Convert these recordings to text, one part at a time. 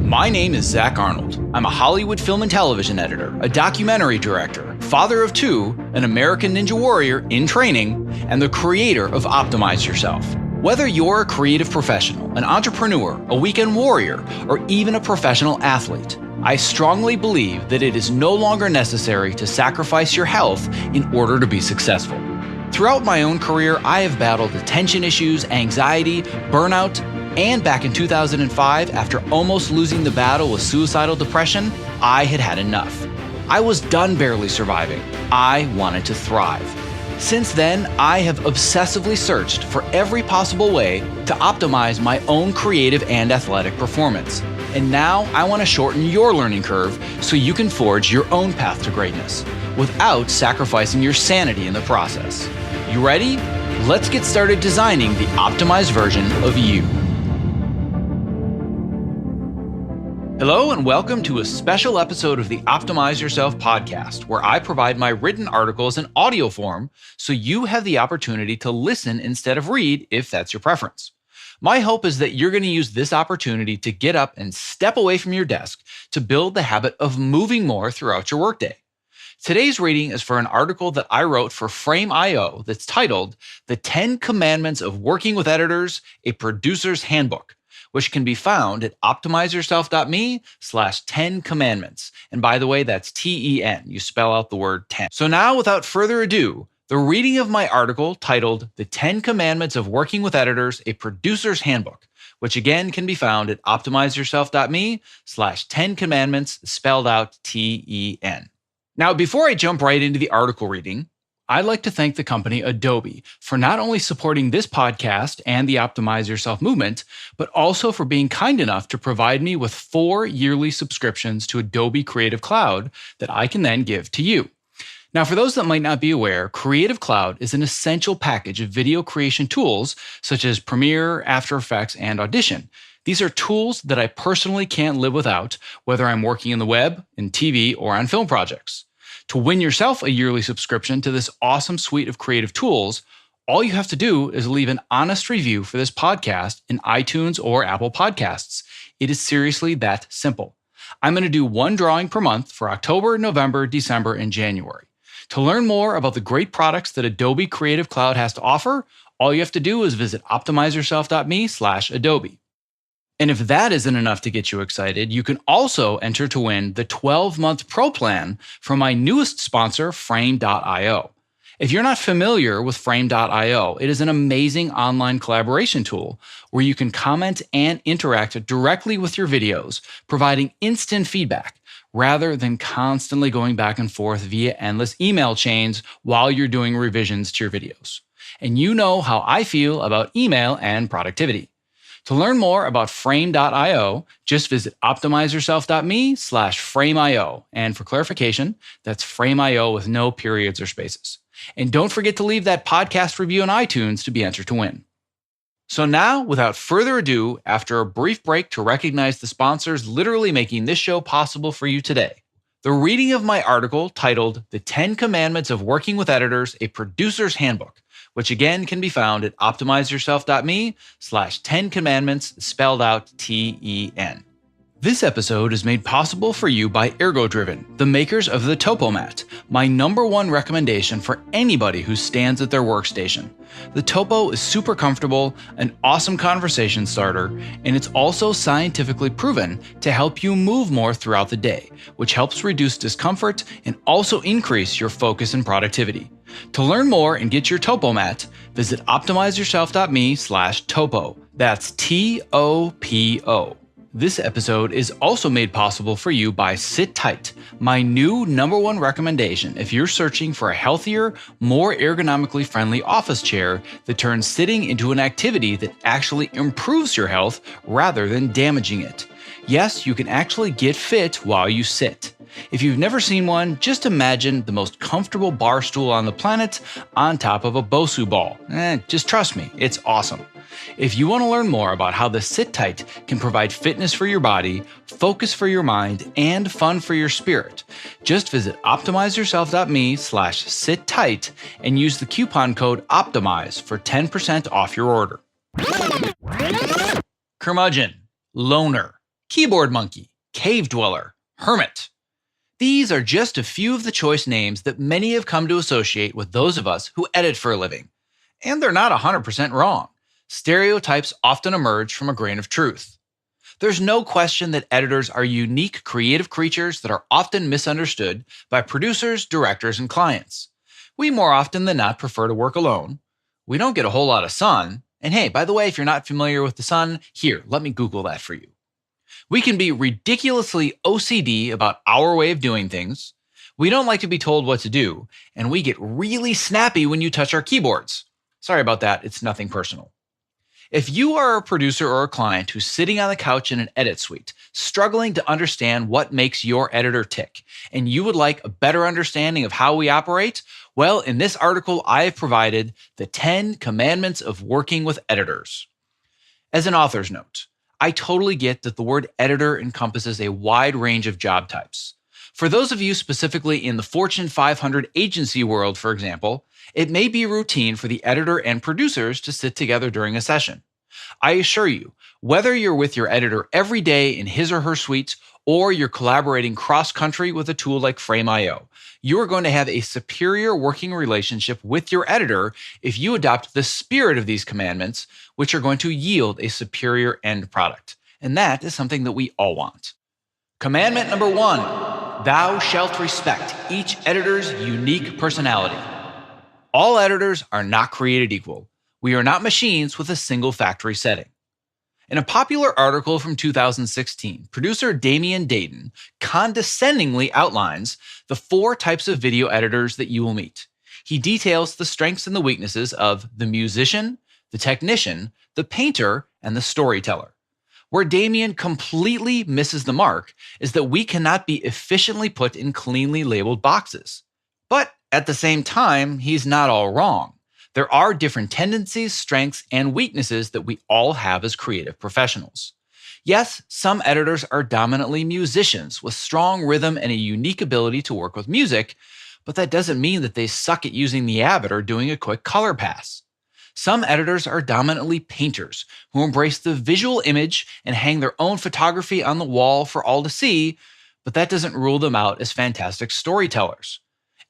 My name is Zach Arnold. I'm a Hollywood film and television editor, a documentary director, father of two, an American Ninja Warrior in training, and the creator of Optimize Yourself. Whether you're a creative professional, an entrepreneur, a weekend warrior, or even a professional athlete, I strongly believe that it is no longer necessary to sacrifice your health in order to be successful. Throughout my own career, I have battled attention issues, anxiety, burnout, and back in 2005, after almost losing the battle with suicidal depression, I had had enough. I was done barely surviving. I wanted to thrive. Since then, I have obsessively searched for every possible way to optimize my own creative and athletic performance. And now I want to shorten your learning curve so you can forge your own path to greatness without sacrificing your sanity in the process. You ready? Let's get started designing the optimized version of you. Hello and welcome to a special episode of the Optimize Yourself podcast, where I provide my written articles in audio form so you have the opportunity to listen instead of read if that's your preference. My hope is that you're going to use this opportunity to get up and step away from your desk to build the habit of moving more throughout your workday. Today's reading is for an article that I wrote for Frame.io that's titled The 10 Commandments of Working with Editors, a Producer's Handbook, which can be found at optimizeyourself.me/10 commandments. And by the way, that's TEN. You spell out the word 10. So now, without further ado, the reading of my article titled The 10 Commandments of Working with Editors, a Producer's Handbook, which again can be found at optimizeyourself.me/10 commandments, spelled out TEN. Now, before I jump right into the article reading, I'd like to thank the company Adobe for not only supporting this podcast and the Optimize Yourself movement, but also for being kind enough to provide me with 4 yearly subscriptions to Adobe Creative Cloud that I can then give to you. Now, for those that might not be aware, Creative Cloud is an essential package of video creation tools such as Premiere, After Effects, and Audition. These are tools that I personally can't live without, whether I'm working in the web, in TV, or on film projects. To win yourself a yearly subscription to this awesome suite of creative tools, all you have to do is leave an honest review for this podcast in iTunes or Apple Podcasts. It is seriously that simple. I'm going to do one drawing per month for October, November, December, and January. To learn more about the great products that Adobe Creative Cloud has to offer, all you have to do is visit optimizeyourself.me/Adobe. And if that isn't enough to get you excited, you can also enter to win the 12-month Pro Plan from my newest sponsor, Frame.io. If you're not familiar with Frame.io, it is an amazing online collaboration tool where you can comment and interact directly with your videos, providing instant feedback rather than constantly going back and forth via endless email chains while you're doing revisions to your videos. And you know how I feel about email and productivity. To learn more about Frame.io, just visit optimizeyourself.me/Frame.io. And for clarification, that's Frame.io with no periods or spaces. And don't forget to leave that podcast review on iTunes to be entered to win. So now, without further ado, after a brief break to recognize the sponsors literally making this show possible for you today, the reading of my article titled The 10 Commandments of Working with Editors, a Producer's Handbook, which again can be found at optimizeyourself.me/10 commandments, spelled out TEN. This episode is made possible for you by ErgoDriven, the makers of the Topomat, my #1 recommendation for anybody who stands at their workstation. The Topo is super comfortable, an awesome conversation starter, and it's also scientifically proven to help you move more throughout the day, which helps reduce discomfort and also increase your focus and productivity. To learn more and get your Topomat, visit optimizeyourself.me/topo. That's TOPO. This episode is also made possible for you by Sit Tight, my new #1 recommendation if you're searching for a healthier, more ergonomically friendly office chair that turns sitting into an activity that actually improves your health rather than damaging it. Yes, you can actually get fit while you sit. If you've never seen one, just imagine the most comfortable bar stool on the planet on top of a Bosu ball. Just trust me, it's awesome. If you want to learn more about how the Sit Tight can provide fitness for your body, focus for your mind, and fun for your spirit, just visit optimizeyourself.me/sit-tight and use the coupon code OPTIMIZE for 10% off your order. Curmudgeon, loner, keyboard monkey, cave dweller, hermit. These are just a few of the choice names that many have come to associate with those of us who edit for a living. And they're not 100% wrong. Stereotypes often emerge from a grain of truth. There's no question that editors are unique creative creatures that are often misunderstood by producers, directors, and clients. We more often than not prefer to work alone. We don't get a whole lot of sun. And hey, by the way, if you're not familiar with the sun, here, let me Google that for you. We can be ridiculously OCD about our way of doing things. We don't like to be told what to do, and we get really snappy when you touch our keyboards. Sorry about that, it's nothing personal. If you are a producer or a client who's sitting on the couch in an edit suite, struggling to understand what makes your editor tick, and you would like a better understanding of how we operate, well, in this article, I have provided the 10 commandments of working with editors. As an author's note, I totally get that the word editor encompasses a wide range of job types. For those of you specifically in the Fortune 500 agency world, for example, it may be routine for the editor and producers to sit together during a session. I assure you, whether you're with your editor every day in his or her suite, or you're collaborating cross-country with a tool like Frame.io, you are going to have a superior working relationship with your editor if you adopt the spirit of these commandments, which are going to yield a superior end product. And that is something that we all want. Commandment number 1, thou shalt respect each editor's unique personality. All editors are not created equal. We are not machines with a single factory setting. In a popular article from 2016, producer Damian Dayton condescendingly outlines the 4 types of video editors that you will meet. He details the strengths and the weaknesses of the musician, the technician, the painter, and the storyteller. Where Damian completely misses the mark is that we cannot be efficiently put in cleanly labeled boxes. But at the same time, he's not all wrong. There are different tendencies, strengths, and weaknesses that we all have as creative professionals. Yes, some editors are dominantly musicians with strong rhythm and a unique ability to work with music, but that doesn't mean that they suck at using the Avid or doing a quick color pass. Some editors are dominantly painters who embrace the visual image and hang their own photography on the wall for all to see, but that doesn't rule them out as fantastic storytellers.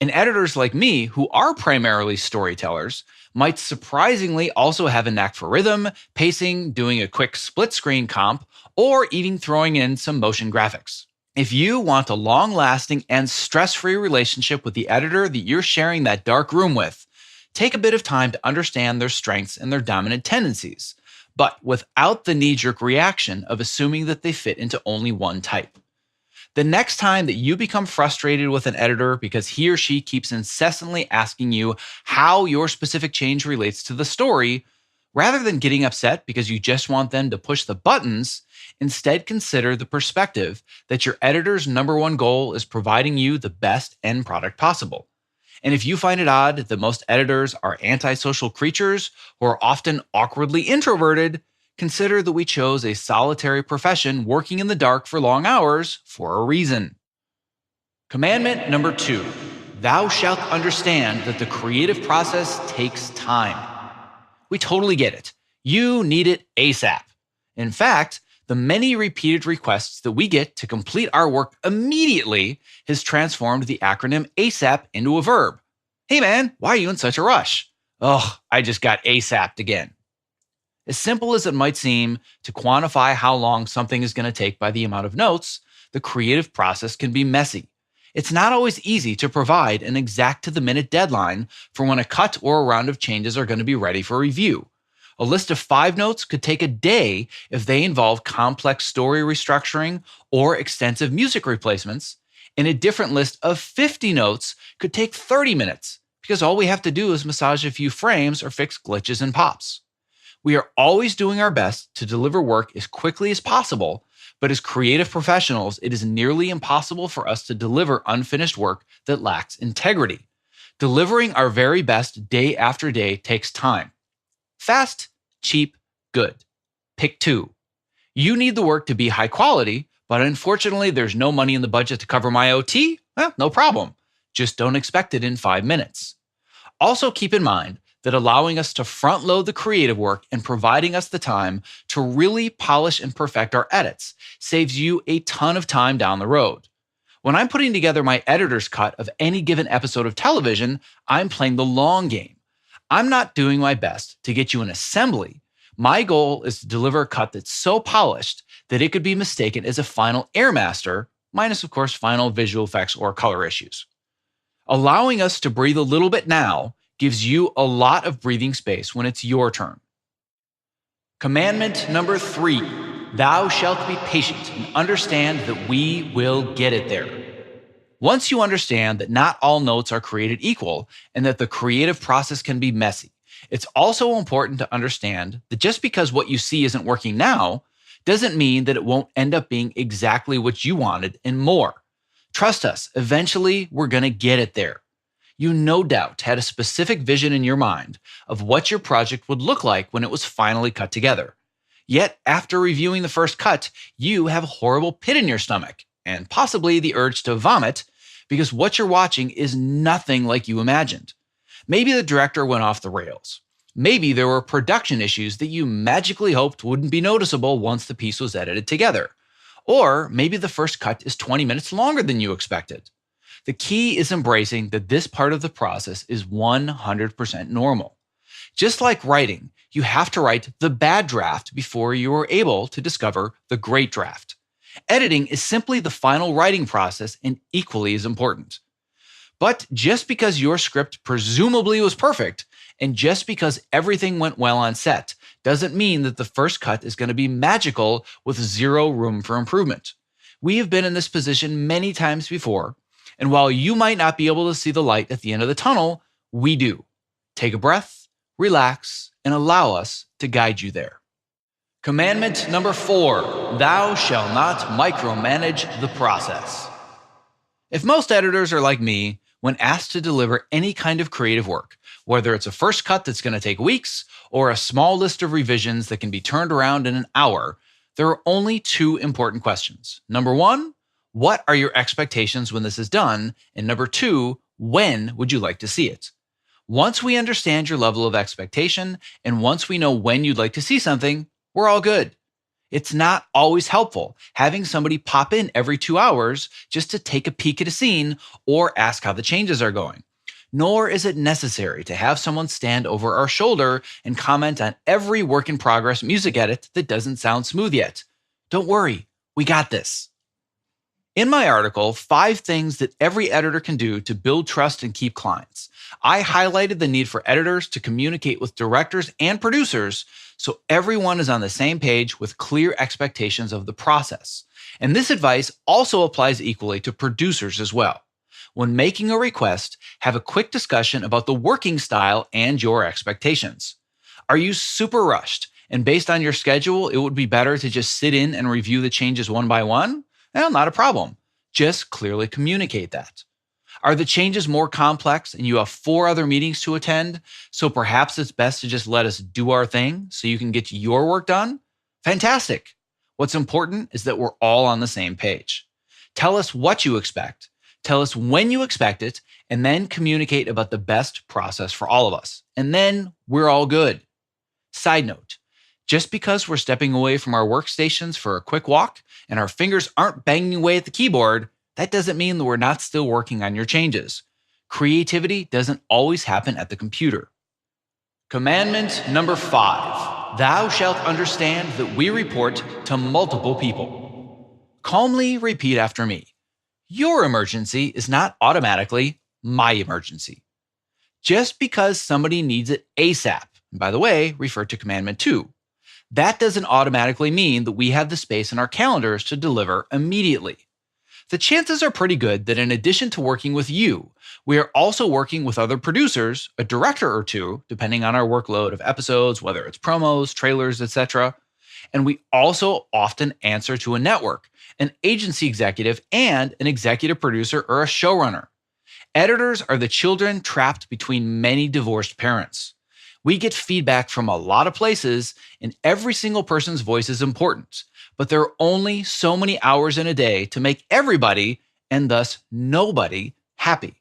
And editors like me, who are primarily storytellers, might surprisingly also have a knack for rhythm, pacing, doing a quick split-screen comp, or even throwing in some motion graphics. If you want a long-lasting and stress-free relationship with the editor that you're sharing that dark room with, take a bit of time to understand their strengths and their dominant tendencies, but without the knee-jerk reaction of assuming that they fit into only one type. The next time that you become frustrated with an editor because he or she keeps incessantly asking you how your specific change relates to the story, rather than getting upset because you just want them to push the buttons, instead consider the perspective that your editor's number one goal is providing you the best end product possible. And if you find it odd that most editors are antisocial creatures who are often awkwardly introverted, consider that we chose a solitary profession working in the dark for long hours for a reason. Commandment number 2, thou shalt understand that the creative process takes time. We totally get it. You need it ASAP. In fact, the many repeated requests that we get to complete our work immediately has transformed the acronym ASAP into a verb. Hey man, why are you in such a rush? Oh, I just got ASAP'd again. As simple as it might seem to quantify how long something is going to take by the amount of notes, the creative process can be messy. It's not always easy to provide an exact to-the-minute deadline for when a cut or a round of changes are going to be ready for review. A list of 5 notes could take a day if they involve complex story restructuring or extensive music replacements, and a different list of 50 notes could take 30 minutes because all we have to do is massage a few frames or fix glitches and pops. We are always doing our best to deliver work as quickly as possible, but as creative professionals, it is nearly impossible for us to deliver unfinished work that lacks integrity. Delivering our very best day after day takes time. Fast, cheap, good. Pick 2. You need the work to be high quality, but unfortunately there's no money in the budget to cover my OT? Well, no problem. Just don't expect it in 5 minutes. Also keep in mind that allowing us to front load the creative work and providing us the time to really polish and perfect our edits saves you a ton of time down the road. When I'm putting together my editor's cut of any given episode of television, I'm playing the long game. I'm not doing my best to get you an assembly. My goal is to deliver a cut that's so polished that it could be mistaken as a final air master, minus, of course, final visual effects or color issues. Allowing us to breathe a little bit now gives you a lot of breathing space when it's your turn. Commandment number 3, thou shalt be patient and understand that we will get it there. Once you understand that not all notes are created equal and that the creative process can be messy, it's also important to understand that just because what you see isn't working now doesn't mean that it won't end up being exactly what you wanted and more. Trust us, eventually we're going to get it there. You no doubt had a specific vision in your mind of what your project would look like when it was finally cut together. Yet, after reviewing the first cut, you have a horrible pit in your stomach and possibly the urge to vomit because what you're watching is nothing like you imagined. Maybe the director went off the rails. Maybe there were production issues that you magically hoped wouldn't be noticeable once the piece was edited together. Or maybe the first cut is 20 minutes longer than you expected. The key is embracing that this part of the process is 100% normal. Just like writing, you have to write the bad draft before you are able to discover the great draft. Editing is simply the final writing process and equally as important. But just because your script presumably was perfect, and just because everything went well on set, doesn't mean that the first cut is going to be magical with zero room for improvement. We have been in this position many times before, and while you might not be able to see the light at the end of the tunnel, we do. Take a breath, relax, and allow us to guide you there. Commandment number 4, thou shalt not micromanage the process. If most editors are like me, when asked to deliver any kind of creative work, whether it's a first cut that's going to take weeks or a small list of revisions that can be turned around in an hour, there are only 2 important questions. Number 1, what are your expectations when this is done? And number 2, when would you like to see it? Once we understand your level of expectation, and once we know when you'd like to see something, we're all good. It's not always helpful having somebody pop in every 2 hours just to take a peek at a scene or ask how the changes are going. Nor is it necessary to have someone stand over our shoulder and comment on every work in progress music edit that doesn't sound smooth yet. Don't worry, we got this. In my article, 5 things that every editor can do to build trust and keep clients, I highlighted the need for editors to communicate with directors and producers so everyone is on the same page with clear expectations of the process. And this advice also applies equally to producers as well. When making a request, have a quick discussion about the working style and your expectations. Are you super rushed? And based on your schedule, it would be better to just sit in and review the changes one by one? Well, not a problem. Just clearly communicate that. Are the changes more complex and you have 4 other meetings to attend, so perhaps it's best to just let us do our thing so you can get your work done? Fantastic. What's important is that we're all on the same page. Tell us what you expect. Tell us when you expect it, and then communicate about the best process for all of us. And then we're all good. Side note, just because we're stepping away from our workstations for a quick walk and our fingers aren't banging away at the keyboard, that doesn't mean that we're not still working on your changes. Creativity doesn't always happen at the computer. Commandment number 5, thou shalt understand that we report to multiple people. Calmly repeat after me. Your emergency is not automatically my emergency. Just because somebody needs it ASAP, and by the way, refer to Commandment 2, that doesn't automatically mean that we have the space in our calendars to deliver immediately. The chances are pretty good that in addition to working with you, we are also working with other producers, a director or 2, depending on our workload of episodes, whether it's promos, trailers, etc. And we also often answer to a network, an agency executive, and an executive producer or a showrunner. Editors are the children trapped between many divorced parents. We get feedback from a lot of places, and every single person's voice is important. But there are only so many hours in a day to make everybody, and thus nobody, happy.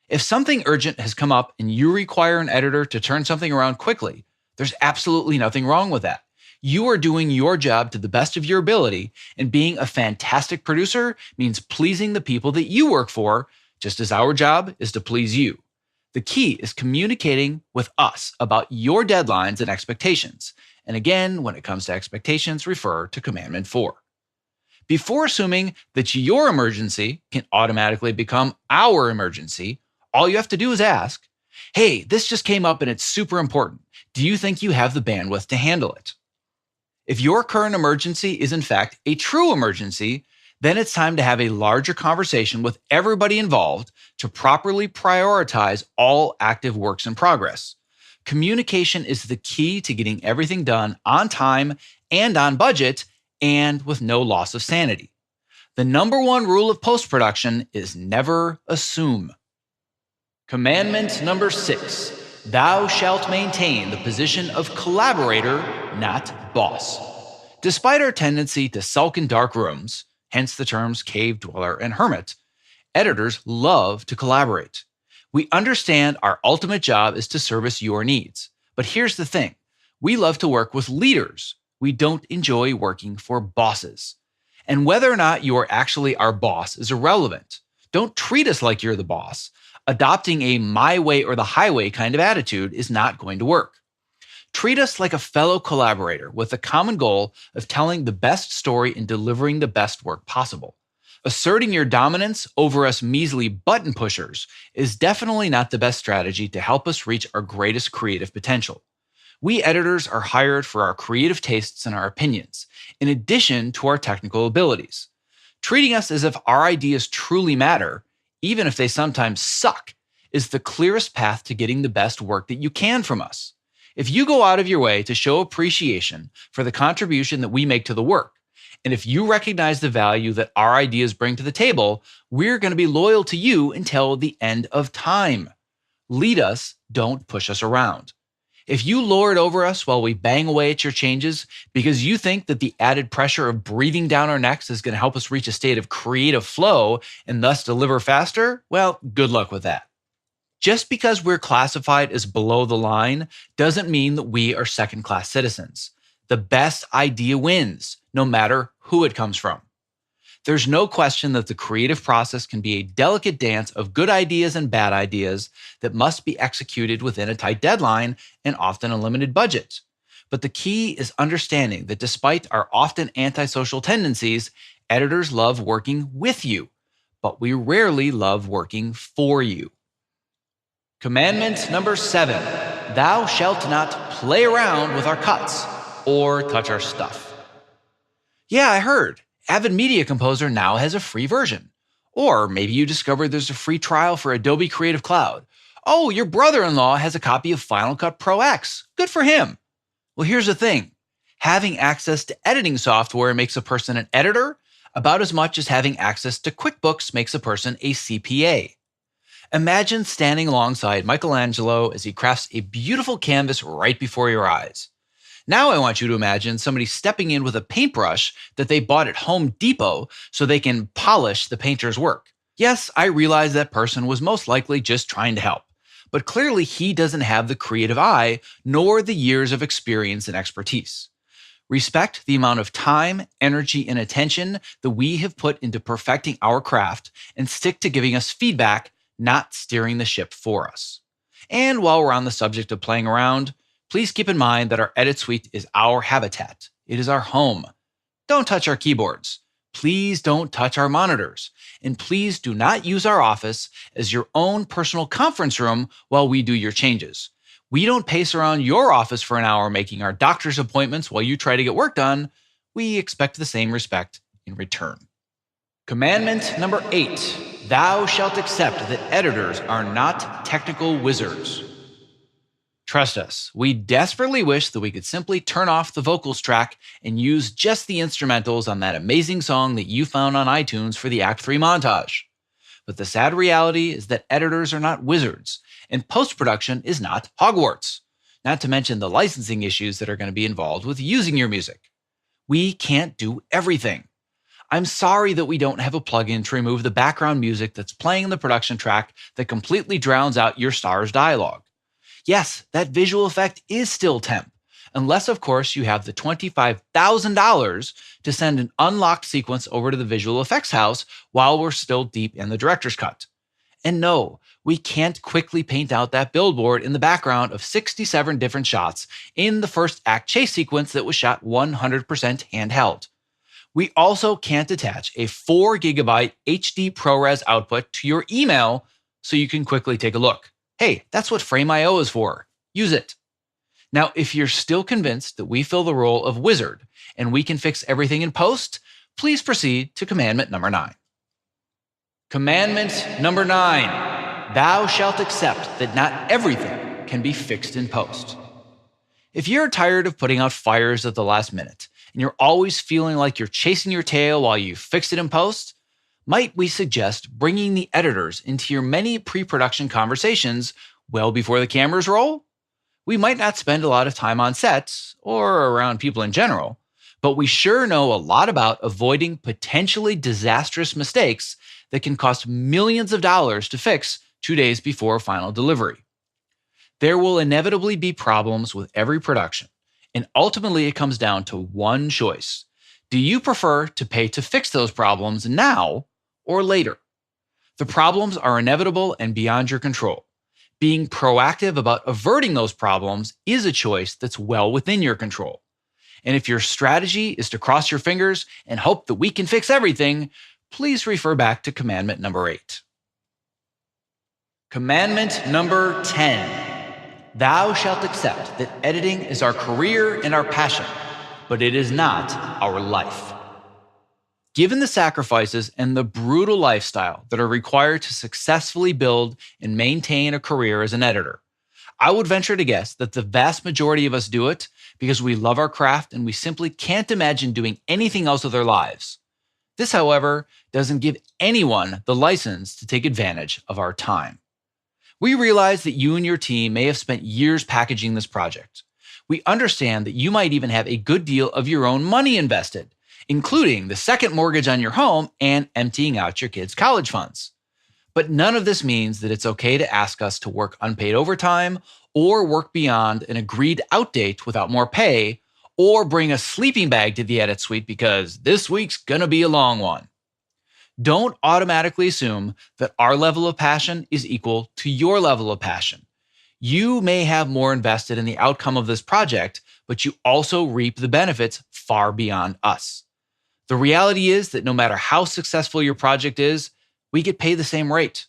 If something urgent has come up and you require an editor to turn something around quickly, there's absolutely nothing wrong with that. You are doing your job to the best of your ability, and being a fantastic producer means pleasing the people that you work for, just as our job is to please you. The key is communicating with us about your deadlines and expectations. And again, when it comes to expectations, refer to Commandment 4. Before assuming that your emergency can automatically become our emergency, all you have to do is ask, hey, this just came up and it's super important. Do you think you have the bandwidth to handle it? If your current emergency is in fact a true emergency, then it's time to have a larger conversation with everybody involved to properly prioritize all active works in progress. Communication is the key to getting everything done on time and on budget and with no loss of sanity. The number one rule of post-production is never assume. Commandment number 6, thou shalt maintain the position of collaborator, not boss. Despite our tendency to sulk in dark rooms, hence the terms cave dweller and hermit, editors love to collaborate. We understand our ultimate job is to service your needs. But here's the thing, we love to work with leaders. We don't enjoy working for bosses. And whether or not you are actually our boss is irrelevant. Don't treat us like you're the boss. Adopting a my way or the highway kind of attitude is not going to work. Treat us like a fellow collaborator with the common goal of telling the best story and delivering the best work possible. Asserting your dominance over us measly button pushers is definitely not the best strategy to help us reach our greatest creative potential. We editors are hired for our creative tastes and our opinions, in addition to our technical abilities. Treating us as if our ideas truly matter, even if they sometimes suck, is the clearest path to getting the best work that you can from us. If you go out of your way to show appreciation for the contribution that we make to the work, and if you recognize the value that our ideas bring to the table, we're going to be loyal to you until the end of time. Lead us, don't push us around. If you lord over us while we bang away at your changes because you think that the added pressure of breathing down our necks is going to help us reach a state of creative flow and thus deliver faster, well, good luck with that. Just because we're classified as below the line doesn't mean that we are second-class citizens. The best idea wins, no matter who it comes from. There's no question that the creative process can be a delicate dance of good ideas and bad ideas that must be executed within a tight deadline and often a limited budget. But the key is understanding that despite our often antisocial tendencies, editors love working with you, but we rarely love working for you. Commandment number 7, thou shalt not play around with our cuts or touch our stuff. Yeah, I heard. Avid Media Composer now has a free version. Or maybe you discovered there's a free trial for Adobe Creative Cloud. Oh, your brother-in-law has a copy of Final Cut Pro X. Good for him. Well, here's the thing. Having access to editing software makes a person an editor about as much as having access to QuickBooks makes a person a CPA. Imagine standing alongside Michelangelo as he crafts a beautiful canvas right before your eyes. Now I want you to imagine somebody stepping in with a paintbrush that they bought at Home Depot so they can polish the painter's work. Yes, I realize that person was most likely just trying to help, but clearly he doesn't have the creative eye nor the years of experience and expertise. Respect the amount of time, energy, and attention that we have put into perfecting our craft and stick to giving us feedback, not steering the ship for us. And while we're on the subject of playing around, please keep in mind that our edit suite is our habitat. It is our home. Don't touch our keyboards. Please don't touch our monitors. And please do not use our office as your own personal conference room while we do your changes. We don't pace around your office for an hour making our doctor's appointments while you try to get work done. We expect the same respect in return. Commandment number 8, thou shalt accept that editors are not technical wizards. Trust us, we desperately wish that we could simply turn off the vocals track and use just the instrumentals on that amazing song that you found on iTunes for the Act 3 montage. But the sad reality is that editors are not wizards, and post-production is not Hogwarts, not to mention the licensing issues that are going to be involved with using your music. We can't do everything. I'm sorry that we don't have a plugin to remove the background music that's playing in the production track that completely drowns out your star's dialogue. Yes, that visual effect is still temp, unless of course you have the $25,000 to send an unlocked sequence over to the visual effects house while we're still deep in the director's cut. And no, we can't quickly paint out that billboard in the background of 67 different shots in the first act chase sequence that was shot 100% handheld. We also can't attach a 4 GB HD ProRes output to your email so you can quickly take a look. Hey, that's what Frame.io is for. Use it. Now, if you're still convinced that we fill the role of wizard and we can fix everything in post, please proceed to commandment number 9. Commandment number 9, thou shalt accept that not everything can be fixed in post. If you're tired of putting out fires at the last minute, and you're always feeling like you're chasing your tail while you fix it in post, might we suggest bringing the editors into your many pre-production conversations well before the cameras roll? We might not spend a lot of time on sets or around people in general, but we sure know a lot about avoiding potentially disastrous mistakes that can cost millions of dollars to fix 2 days before final delivery. There will inevitably be problems with every production, and ultimately it comes down to one choice. Do you prefer to pay to fix those problems now or later? The problems are inevitable and beyond your control. Being proactive about averting those problems is a choice that's well within your control. And if your strategy is to cross your fingers and hope that we can fix everything, please refer back to commandment number 8. Commandment number 10. Thou shalt accept that editing is our career and our passion, but it is not our life. Given the sacrifices and the brutal lifestyle that are required to successfully build and maintain a career as an editor, I would venture to guess that the vast majority of us do it because we love our craft and we simply can't imagine doing anything else with our lives. This, however, doesn't give anyone the license to take advantage of our time. We realize that you and your team may have spent years packaging this project. We understand that you might even have a good deal of your own money invested, including the second mortgage on your home and emptying out your kids' college funds. But none of this means that it's okay to ask us to work unpaid overtime or work beyond an agreed out date without more pay, or bring a sleeping bag to the edit suite because this week's gonna be a long one. Don't automatically assume that our level of passion is equal to your level of passion. You may have more invested in the outcome of this project, but you also reap the benefits far beyond us. The reality is that no matter how successful your project is, we get paid the same rate.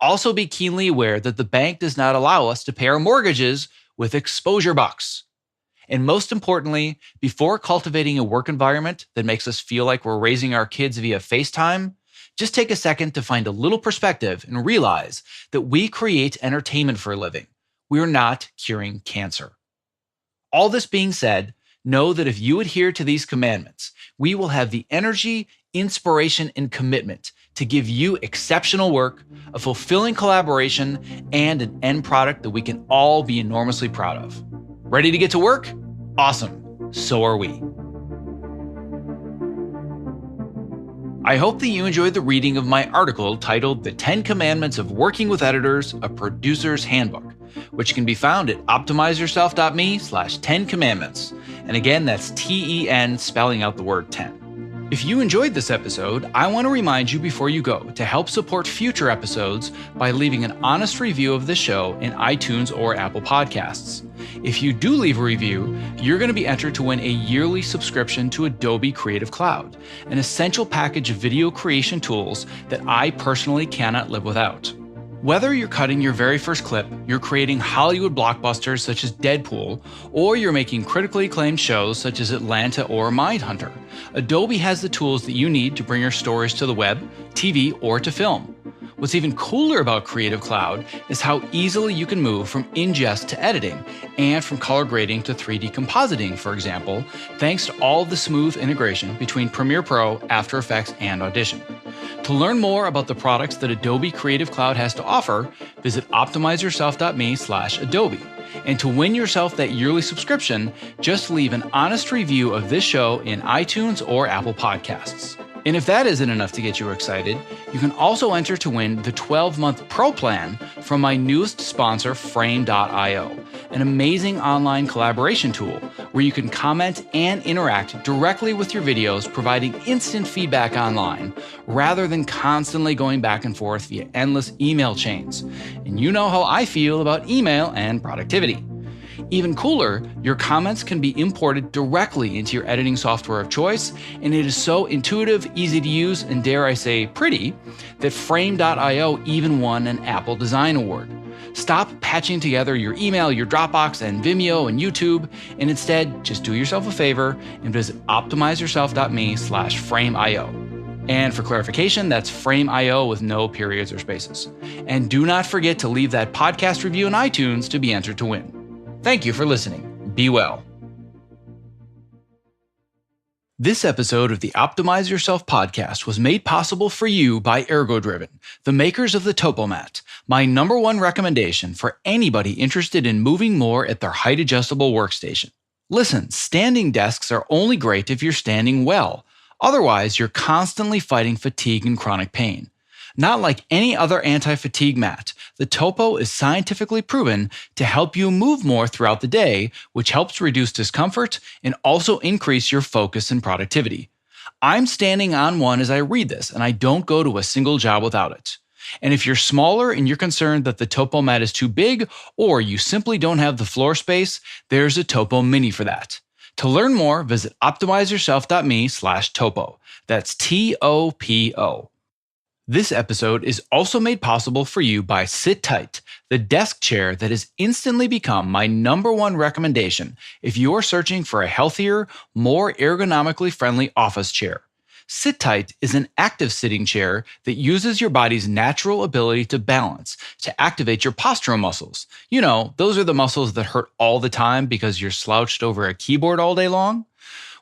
Also be keenly aware that the bank does not allow us to pay our mortgages with exposure bucks. And most importantly, before cultivating a work environment that makes us feel like we're raising our kids via FaceTime, just take a second to find a little perspective and realize that we create entertainment for a living. We're not curing cancer. All this being said, know that if you adhere to these commandments, we will have the energy, inspiration, and commitment to give you exceptional work, a fulfilling collaboration, and an end product that we can all be enormously proud of. Ready to get to work? Awesome. So are we. I hope that you enjoyed the reading of my article titled The 10 Commandments of Working with Editors, a Producer's Handbook, which can be found at optimizeyourself.me/10 commandments. And again, that's TEN spelling out the word 10. If you enjoyed this episode, I want to remind you before you go to help support future episodes by leaving an honest review of the show in iTunes or Apple Podcasts. If you do leave a review, you're going to be entered to win a yearly subscription to Adobe Creative Cloud, an essential package of video creation tools that I personally cannot live without. Whether you're cutting your very first clip, you're creating Hollywood blockbusters such as Deadpool, or you're making critically acclaimed shows such as Atlanta or Mindhunter, Adobe has the tools that you need to bring your stories to the web, TV, or to film. What's even cooler about Creative Cloud is how easily you can move from ingest to editing, and from color grading to 3D compositing, for example, thanks to all of the smooth integration between Premiere Pro, After Effects, and Audition. To learn more about the products that Adobe Creative Cloud has to offer, visit optimizeyourself.me/Adobe. And to win yourself that yearly subscription, just leave an honest review of this show in iTunes or Apple Podcasts. And if that isn't enough to get you excited, you can also enter to win the 12-month Pro Plan from my newest sponsor, Frame.io, an amazing online collaboration tool where you can comment and interact directly with your videos, providing instant feedback online, rather than constantly going back and forth via endless email chains. And you know how I feel about email and productivity. Even cooler, your comments can be imported directly into your editing software of choice, and it is so intuitive, easy to use, and dare I say pretty, that Frame.io even won an Apple Design Award. Stop patching together your email, your Dropbox, and Vimeo and YouTube, and instead just do yourself a favor and visit optimizeyourself.me/Frame.io. And for clarification, that's Frame.io with no periods or spaces. And do not forget to leave that podcast review in iTunes to be entered to win. Thank you for listening. Be well. This episode of the Optimize Yourself podcast was made possible for you by ErgoDriven, the makers of the TopoMat, my #1 recommendation for anybody interested in moving more at their height-adjustable workstation. Listen, standing desks are only great if you're standing well. Otherwise, you're constantly fighting fatigue and chronic pain. Not like any other anti-fatigue mat, the Topo is scientifically proven to help you move more throughout the day, which helps reduce discomfort and also increase your focus and productivity. I'm standing on one as I read this, and I don't go to a single job without it. And if you're smaller and you're concerned that the Topo mat is too big, or you simply don't have the floor space, there's a Topo Mini for that. To learn more, visit optimizeyourself.me/topo. That's TOPO. This episode is also made possible for you by Sit Tight, the desk chair that has instantly become my #1 recommendation if you're searching for a healthier, more ergonomically friendly office chair. Sit Tight is an active sitting chair that uses your body's natural ability to balance to activate your postural muscles. You know, those are the muscles that hurt all the time because you're slouched over a keyboard all day long.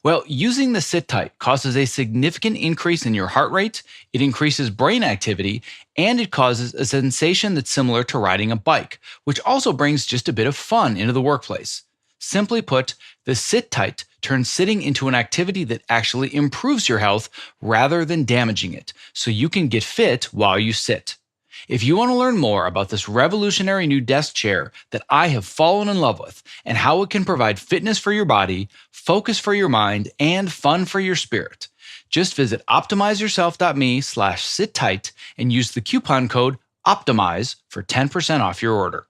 Well, using the Sit Tight causes a significant increase in your heart rate, it increases brain activity, and it causes a sensation that's similar to riding a bike, which also brings just a bit of fun into the workplace. Simply put, the Sit Tight turns sitting into an activity that actually improves your health rather than damaging it, so you can get fit while you sit. If you want to learn more about this revolutionary new desk chair that I have fallen in love with and how it can provide fitness for your body, focus for your mind, and fun for your spirit, just visit optimizeyourself.me/sittight and use the coupon code OPTIMIZE for 10% off your order.